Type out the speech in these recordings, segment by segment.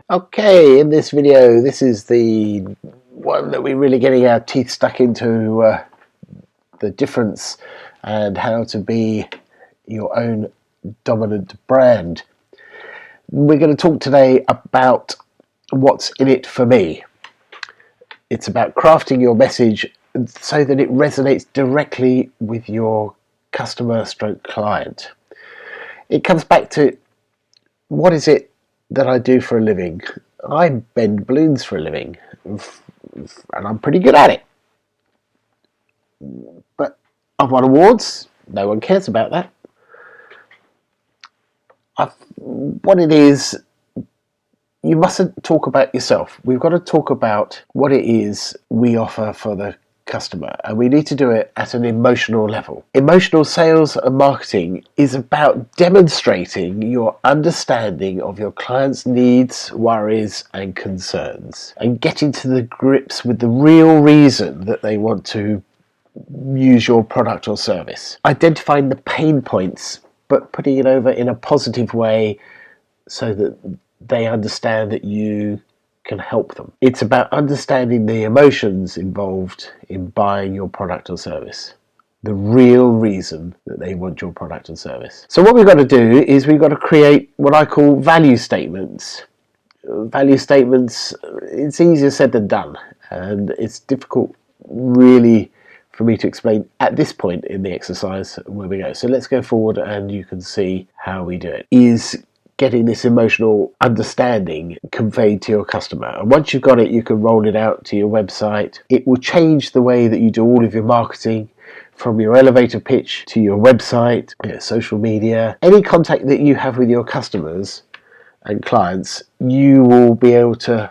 Okay, in this video, this is the one that we're really getting our teeth stuck into, the difference and how to be your own dominant brand. We're going to talk today about what's in it for me. It's about crafting your message so that it resonates directly with your customer stroke client. It comes back to, what is it that I do for a living? I bend balloons for a living, and I'm pretty good at it. But I've won awards. No one cares about that. What it is, you mustn't talk about yourself. We've got to talk about what it is we offer for the customer, and we need to do it at an emotional level. Emotional sales and marketing is about demonstrating your understanding of your client's needs, worries and concerns, and getting to the grips with the real reason that they want to use your product or service. Identifying the pain points, but putting it over in a positive way so that they understand that you can help them. It's about understanding the emotions involved in buying your product or service, the real reason that they want your product and service. So what we've got to do is we've got to create what I call value statements. Value statements, it's easier said than done, and it's difficult really for me to explain at this point in the exercise where we go. So let's go forward and you can see how we do it. Is getting this emotional understanding conveyed to your customer. And once you've got it, you can roll it out to your website. It will change the way that you do all of your marketing, from your elevator pitch to your website, social media. Any contact that you have with your customers and clients, you will be able to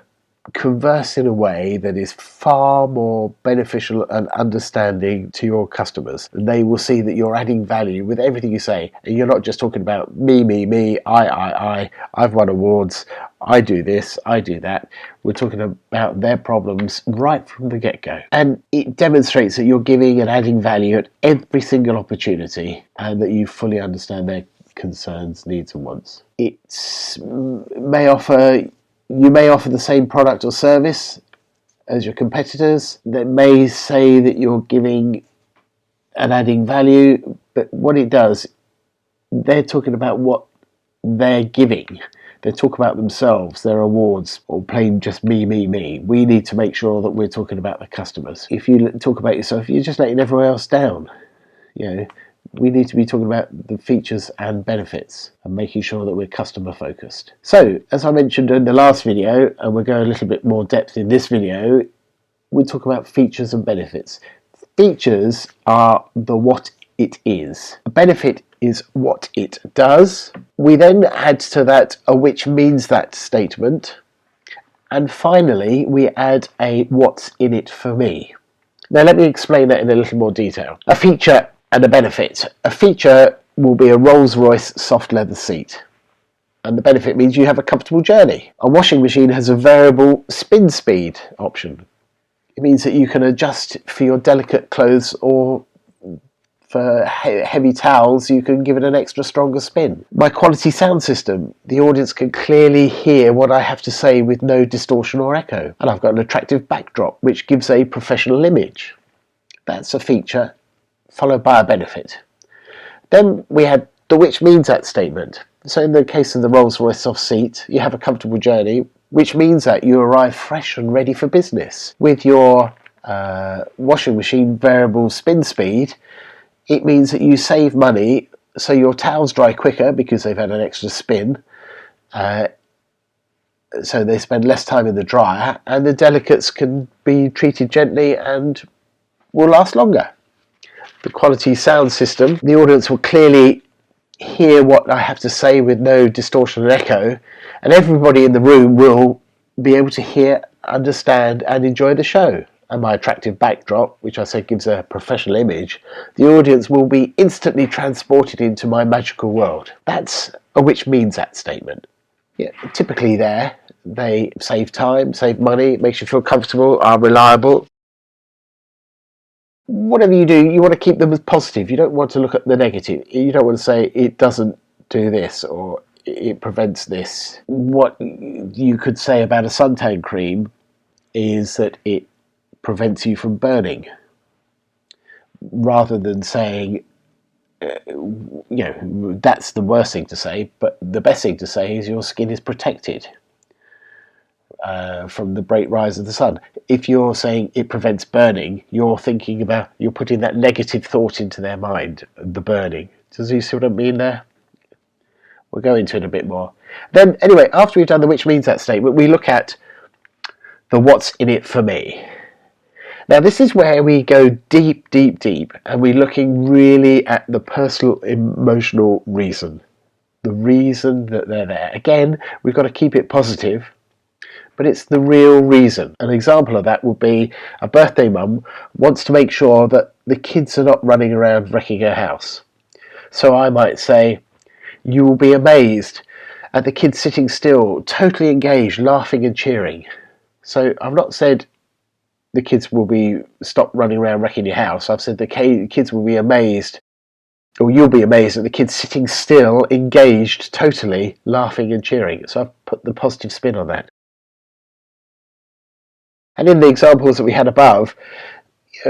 converse in a way that is far more beneficial and understanding to your customers, and they will see that you're adding value with everything you say, and you're not just talking about me, I've won awards, I do this, I do that. We're talking about their problems right from the get-go, and it demonstrates that you're giving and adding value at every single opportunity, and that you fully understand their concerns, needs and wants. You may offer the same product or service as your competitors. They may say that you're giving and adding value, but what it does, they're talking about what they're giving. They talk about themselves, their awards, or plain just me. We need to make sure that we're talking about the customers. If you talk about yourself, you're just letting everyone else down. We need to be talking about the features and benefits and making sure that we're customer focused. So, as I mentioned in the last video, and we'll go a little bit more depth in this video, we'll talk about features and benefits. Features are the what it is. A benefit is what it does. We then add to that a which means that statement. And finally, we add a what's in it for me. Now let me explain that in a little more detail. A feature and a benefit. A feature will be a Rolls-Royce soft leather seat, and the benefit means you have a comfortable journey. A washing machine has a variable spin speed option. It means that you can adjust for your delicate clothes, or for heavy towels you can give it an extra stronger spin. My quality sound system, the audience can clearly hear what I have to say with no distortion or echo, and I've got an attractive backdrop which gives a professional image. That's a feature, followed by a benefit. Then we had the which means that statement. So in the case of the Rolls-Royce soft seat, you have a comfortable journey, which means that you arrive fresh and ready for business. With your washing machine variable spin speed, it means that you save money, so your towels dry quicker because they've had an extra spin, so they spend less time in the dryer, and the delicates can be treated gently and will last longer. The quality sound system, the audience will clearly hear what I have to say with no distortion and echo, and everybody in the room will be able to hear, understand and enjoy the show. And my attractive backdrop, which I said gives a professional image, the audience will be instantly transported into my magical world. That's a which means that statement. Typically they save time, save money, makes you feel comfortable, are reliable. Whatever you do, you want to keep them as positive. You don't want to look at the negative. You don't want to say it doesn't do this, or it prevents this. What you could say about a suntan cream is that it prevents you from burning, rather than saying, that's the worst thing to say, but the best thing to say is your skin is protected from the bright rise of the sun. If you're saying it prevents burning, you're putting that negative thought into their mind, the burning. Does you see what I mean there? We'll go into it a bit more. Then, anyway, after we've done the which means that statement, we look at the what's in it for me. Now, this is where we go deep, deep, deep, and we're looking really at the personal, emotional reason. The reason that they're there. Again, we've got to keep it positive, but it's the real reason. An example of that would be a birthday mum wants to make sure that the kids are not running around wrecking her house. So I might say, you will be amazed at the kids sitting still, totally engaged, laughing and cheering. So I've not said the kids will stop running around wrecking your house. I've said the kids will be amazed, or you'll be amazed at the kids sitting still, engaged, totally, laughing and cheering. So I've put the positive spin on that. And in the examples that we had above,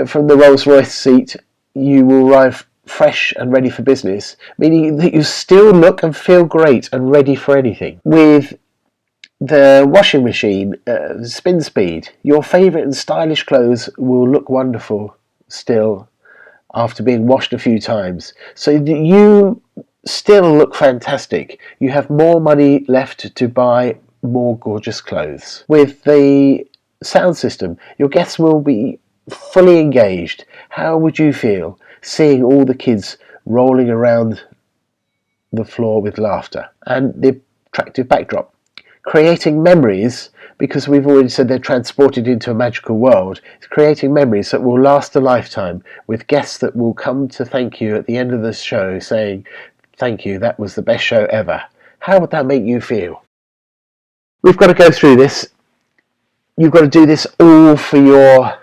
from the Rolls-Royce seat, you will arrive fresh and ready for business, meaning that you still look and feel great and ready for anything. With the washing machine, spin speed, your favourite and stylish clothes will look wonderful still after being washed a few times. So you still look fantastic. You have more money left to buy more gorgeous clothes. With the sound system, your guests will be fully engaged. How would you feel seeing all the kids rolling around the floor with laughter? And the attractive backdrop, creating memories, because we've already said they're transported into a magical world. It's creating memories that will last a lifetime, with guests that will come to thank you at the end of the show saying, thank you, that was the best show ever. How would that make you feel? We've got to go through this. You've got to do this all for your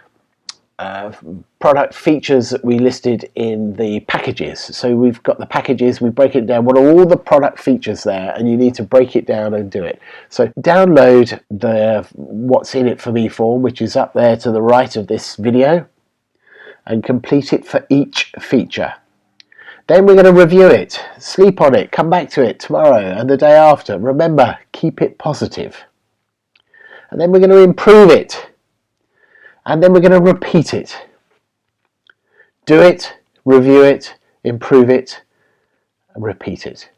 product features that we listed in the packages. So we've got the packages, we break it down, what are all the product features there, and you need to break it down and do it. So download the What's In It For Me form, which is up there to the right of this video, and complete it for each feature. Then we're going to review it, sleep on it, come back to it tomorrow and the day after. Remember, keep it positive. And then we're going to improve it. And then we're going to repeat it. Do it, review it, improve it, and repeat it.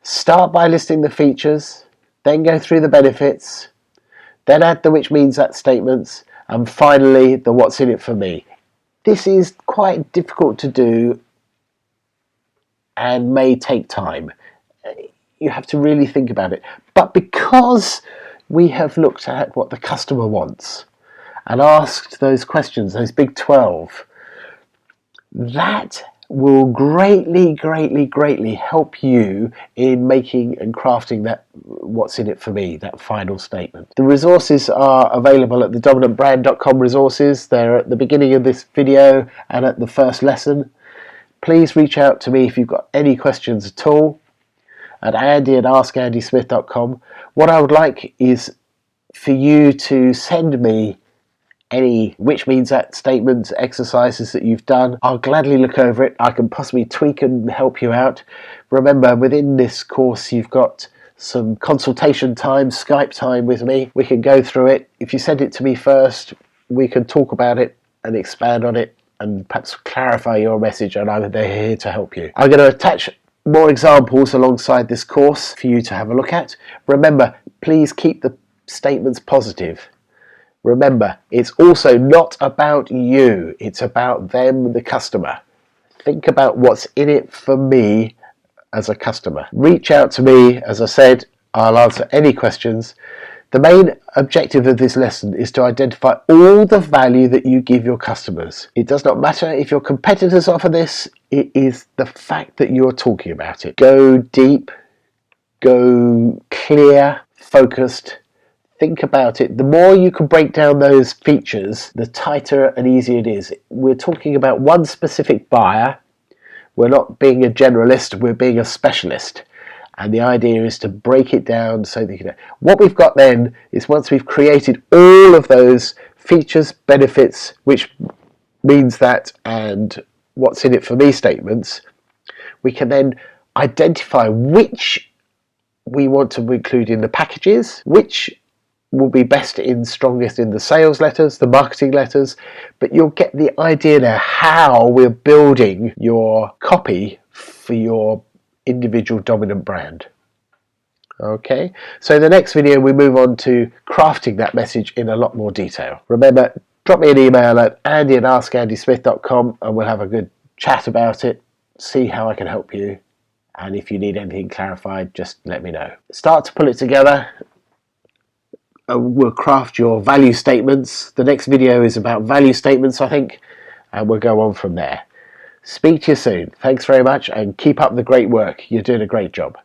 Start by listing the features, then go through the benefits, then add the which means that statements, and finally the what's in it for me. This is quite difficult to do and may take time. You have to really think about it. But because we have looked at what the customer wants and asked those questions, those big 12, that will greatly, greatly, greatly help you in making and crafting that what's in it for me, that final statement. The resources are available at the dominantbrand.com resources. They're at the beginning of this video and at the first lesson. Please reach out to me if you've got any questions at all at andy@askandysmith.com. What I would like is for you to send me any which means that statements, exercises that you've done. I'll gladly look over it. I can possibly tweak and help you out. Remember, within this course you've got some consultation time, Skype time with me. We can go through it. If you send it to me first, we can talk about it and expand on it and perhaps clarify your message, and I'm here to help you. I'm going to attach more examples alongside this course for you to have a look at. Remember, please keep the statements positive. Remember, it's also not about you, it's about them, the customer. Think about what's in it for me as a customer. Reach out to me, as I said, I'll answer any questions. The main objective of this lesson is to identify all the value that you give your customers. It does not matter if your competitors offer this, it is the fact that you're talking about it. Go deep, go clear, focused. Think about it. The more you can break down those features, the tighter and easier it is. We're talking about one specific buyer. We're not being a generalist, we're being a specialist. And the idea is to break it down so that you know. What we've got then is, once we've created all of those features, benefits, which means that, and what's in it for me statements, we can then identify which we want to include in the packages, which will be best in, strongest in the sales letters, the marketing letters, but you'll get the idea now how we're building your copy for your individual dominant brand. Okay, so in the next video we move on to crafting that message in a lot more detail. Remember, drop me an email at andy@askandysmith.com and we'll have a good chat about it, see how I can help you, and if you need anything clarified, just let me know. Start to pull it together. We'll craft your value statements. The next video is about value statements, I think, and we'll go on from there. Speak to you soon. Thanks very much, and keep up the great work. You're doing a great job.